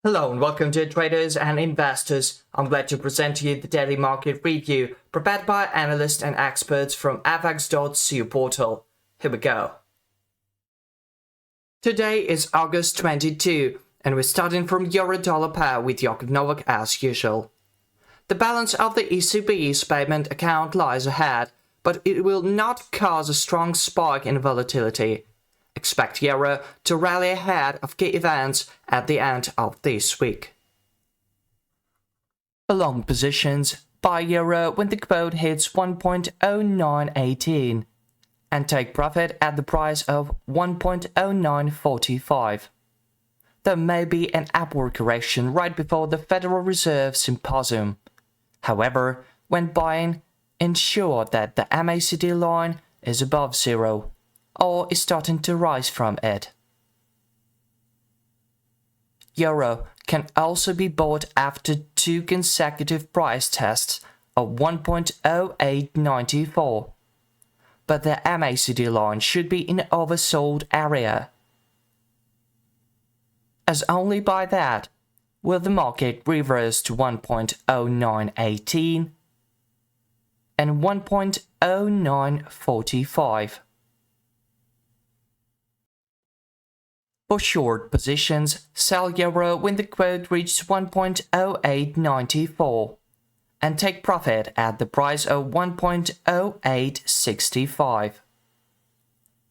Hello and welcome to traders and investors. I'm glad to present to you the daily market review prepared by analysts and experts from fx.cu portal. Here we go. Today is August 22 and we're starting from euro-dollar pair with Jakub Nowak as usual. The balance of the ECB's payment account lies ahead, but it will not cause a strong spike in volatility. Expect euro to rally ahead of key events at the end of this week. For long positions, buy euro when the quote hits 1.0918 and take profit at the price of 1.0945. There may be an upward correction right before the Federal Reserve Symposium. However, when buying, ensure that the MACD line is above zero or is starting to rise from it. Euro can also be bought after two consecutive price tests of 1.0894, but the MACD line should be in oversold area, as only by that will the market reverse to 1.0918 and 1.0945. For short positions, sell euro when the quote reaches 1.0894 and take profit at the price of 1.0865.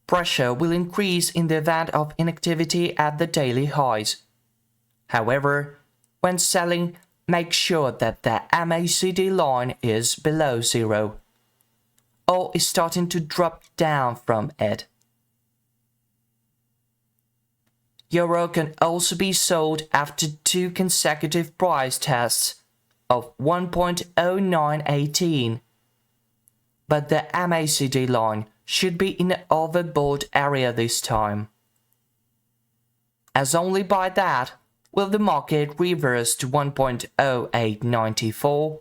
Pressure will increase in the event of inactivity at the daily highs. However, when selling, make sure that the MACD line is below zero or is starting to drop down from it. Euro can also be sold after two consecutive price tests of 1.0918, but the MACD line should be in the overbought area this time, as only by that will the market reverse to 1.0894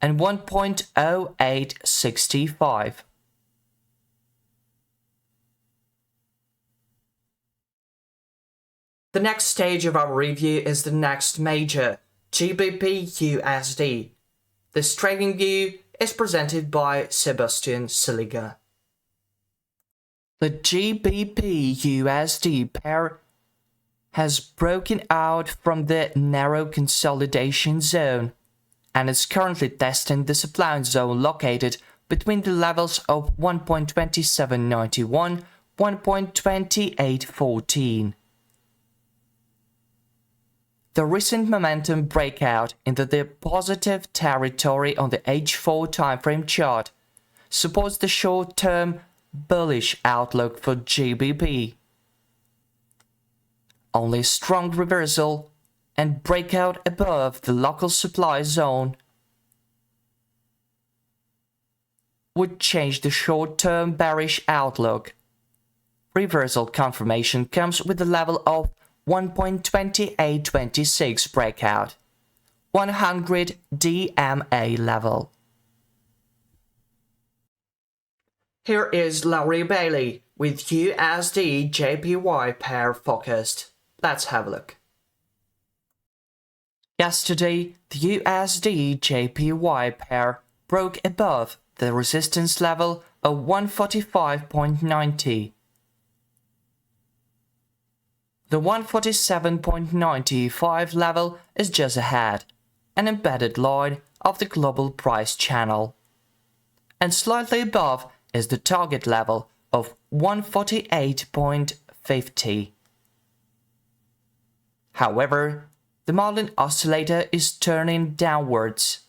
and 1.0865. The next stage of our review is the next major, GBPUSD. This trading view is presented by Sebastian Seliger. The GBPUSD pair has broken out from the narrow consolidation zone and is currently testing the supply zone located between the levels of 1.2791 and 1.2814. The recent momentum breakout into the positive territory on the H4 timeframe chart supports the short-term bullish outlook for GBP. Only strong reversal and breakout above the local supply zone would change the short-term bearish outlook. Reversal confirmation comes with the level of 1.2826 breakout, 100 DMA level. Here is Larry Bailey with USD JPY pair focused. Let's have a look. Yesterday, the USD JPY pair broke above the resistance level of 145.90. The 147.95 level is just ahead, an embedded line of the global price channel, and slightly above is the target level of 148.50. However, the Marlin oscillator is turning downwards,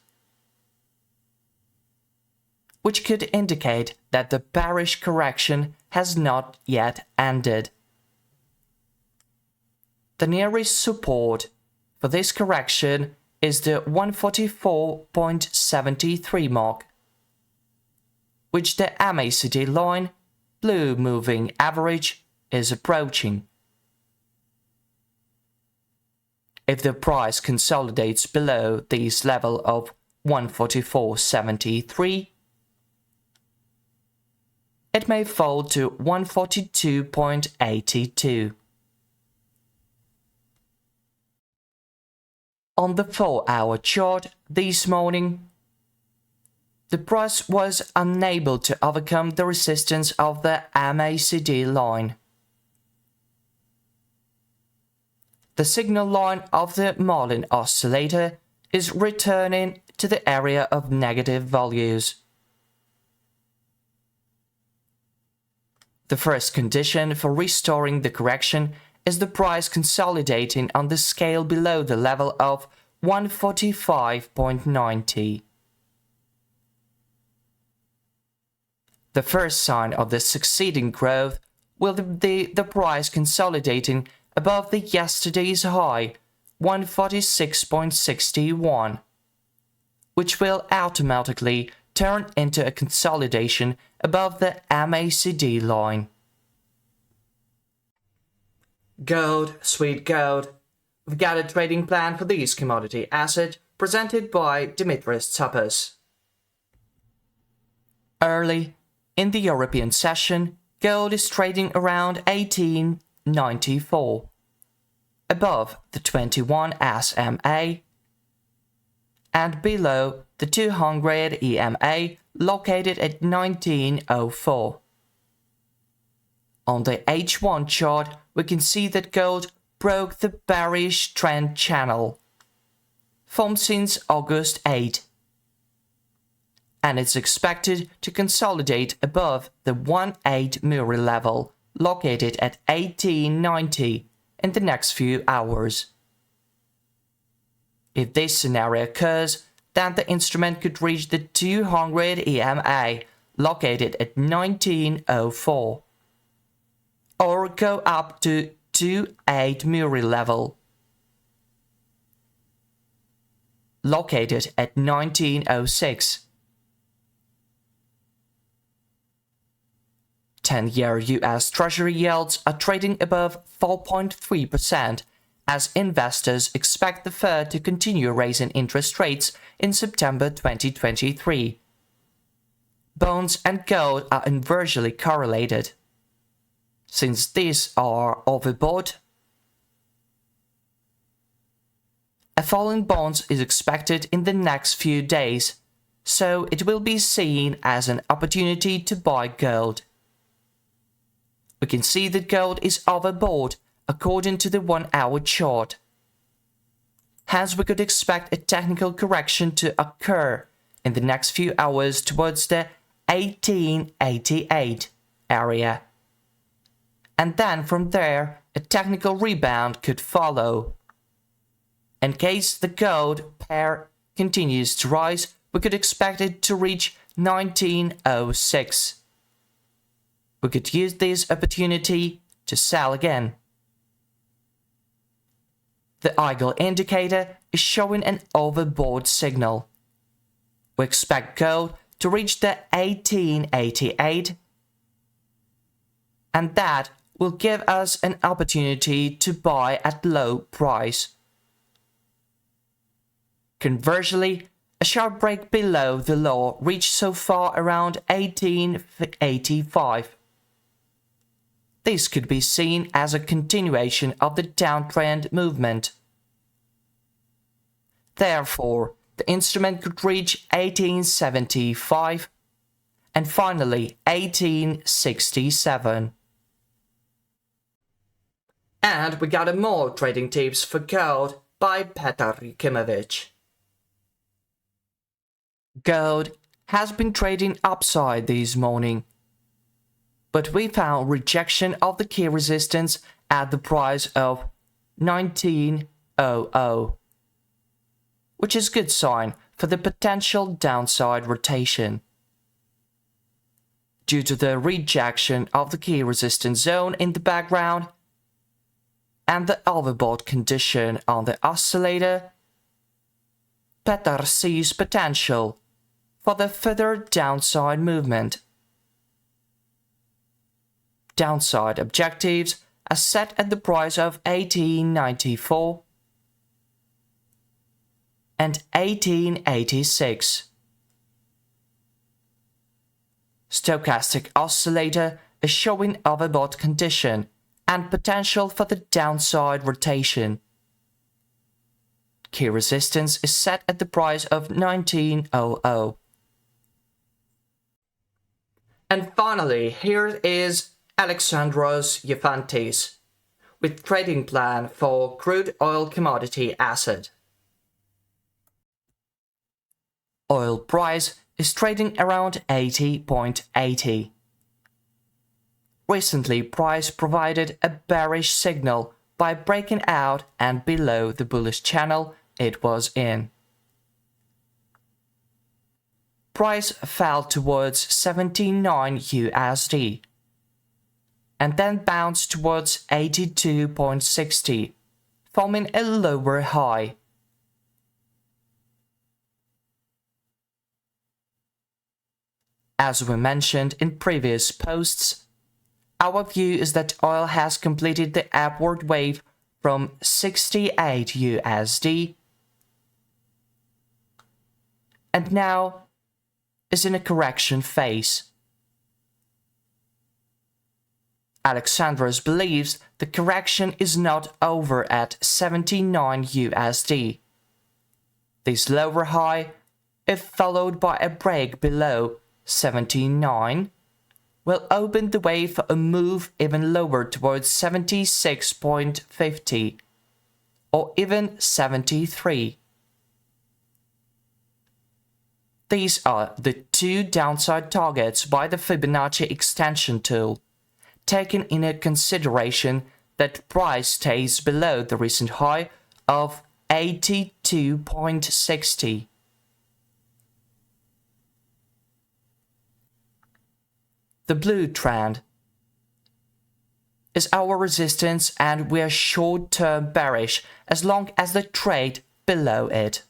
which could indicate that the bearish correction has not yet ended. The nearest support for this correction is the 144.73 mark, which the MACD line, blue moving average, is approaching. If the price consolidates below this level of 144.73, it may fall to 142.82. On the 4-hour chart this morning, the price was unable to overcome the resistance of the MACD line. The signal line of the Marlin oscillator is returning to the area of negative values. The first condition for restoring the correction is the price consolidating on the scale below the level of 145.90. The first sign of the succeeding growth will be the price consolidating above the yesterday's high, 146.61, which will automatically turn into a consolidation above the MACD line. Gold, sweet gold. We've got a trading plan for this commodity asset presented by Dimitris Tsoupas. Early in the European session, gold is trading around 1894, above the 21 SMA and below the 200 EMA located at 1904. On the H1 chart, we can see that gold broke the bearish trend channel formed since August 8, and it's expected to consolidate above the 1/8 Muri level located at 1890 in the next few hours. If this scenario occurs, then the instrument could reach the 200 EMA located at 1904 or go up to 2/8 Muri level located at 1906. 10-year US Treasury yields are trading above 4.3% as investors expect the Fed to continue raising interest rates in September 2023. Bonds and gold are inversely correlated. Since these are overbought, a fall in bonds is expected in the next few days, so it will be seen as an opportunity to buy gold. We can see that gold is overbought according to the 1-hour chart. Hence, we could expect a technical correction to occur in the next few hours towards the 1888 area. And then from there, a technical rebound could follow. In case the gold pair continues to rise, we could expect it to reach 1906. We could use this opportunity to sell again. The Eagle indicator is showing an overbought signal. We expect gold to reach the 1888, and that will give us an opportunity to buy at low price. Conversely, a sharp break below the low reached so far around 1885. This could be seen as a continuation of the downtrend movement. Therefore, the instrument could reach 1875 and finally 1867. And we got more trading tips for gold by Petar Jakimowicz. Gold has been trading upside this morning, but we found rejection of the key resistance at the price of 1900, which is a good sign for the potential downside rotation. Due to the rejection of the key resistance zone in the background and the overbought condition on the oscillator, Petar sees potential for the further downside movement. Downside objectives are set at the price of 1894 and 1886. Stochastic oscillator is showing overbought condition and potential for the downside rotation. Key resistance is set at the price of 1900. And finally, here is Alexandros Yefantis with trading plan for crude oil commodity asset. Oil price is trading around 80.80. Recently, price provided a bearish signal by breaking out and below the bullish channel it was in. Price fell towards 79 USD and then bounced towards 82.60, forming a lower high. As we mentioned in previous posts, our view is that oil has completed the upward wave from 68 USD and now is in a correction phase. Alexandros believes the correction is not over at 79 USD. This lower high, if followed by a break below 79, will open the way for a move even lower towards 76.50 or even 73. These are the two downside targets by the Fibonacci extension tool, taking into consideration that price stays below the recent high of 82.60. The blue trend is our resistance and we are short-term bearish as long as the trade below it.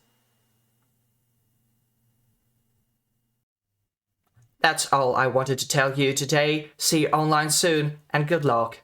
That's all I wanted to tell you today. See you online soon and good luck.